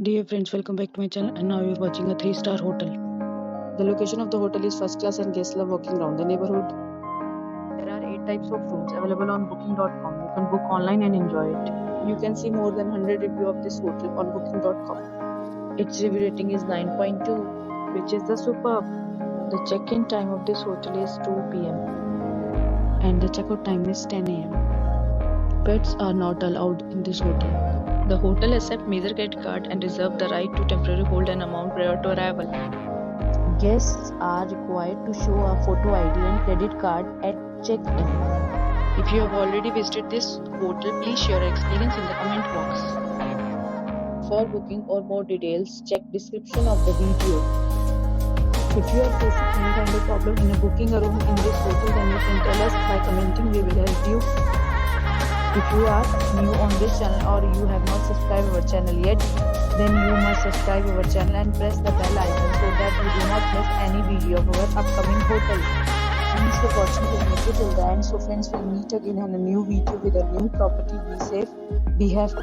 Dear friends, welcome back to my channel, and now you're watching a 3-star hotel. The location of the hotel is first class and guests love walking around the neighborhood. There are 8 types of rooms available on booking.com. You can book online and enjoy it. You can see more than 100 reviews of this hotel on booking.com. Its review rating is 9.2, which is the superb. The check-in time of this hotel is 2 p.m. and the checkout time is 10 a.m. Pets are not allowed in this hotel. The hotel accepts major credit card and reserves the right to temporarily hold an amount prior to arrival. Guests are required to show a photo ID and credit card at check-in. If you have already visited this hotel, please share your experience in the comment box. For booking or more details, check description of the video. If you are facing any kind of problem in booking a room in this hotel, then you can tell us by commenting. We will help you. If you are new on this channel or you have not subscribed our channel yet, then you must subscribe our channel and press the bell icon so that you do not miss any video of our upcoming hotel. Thanks for watching this video till the end. So friends, we'll meet again on a new video with a new property. Be safe, be happy.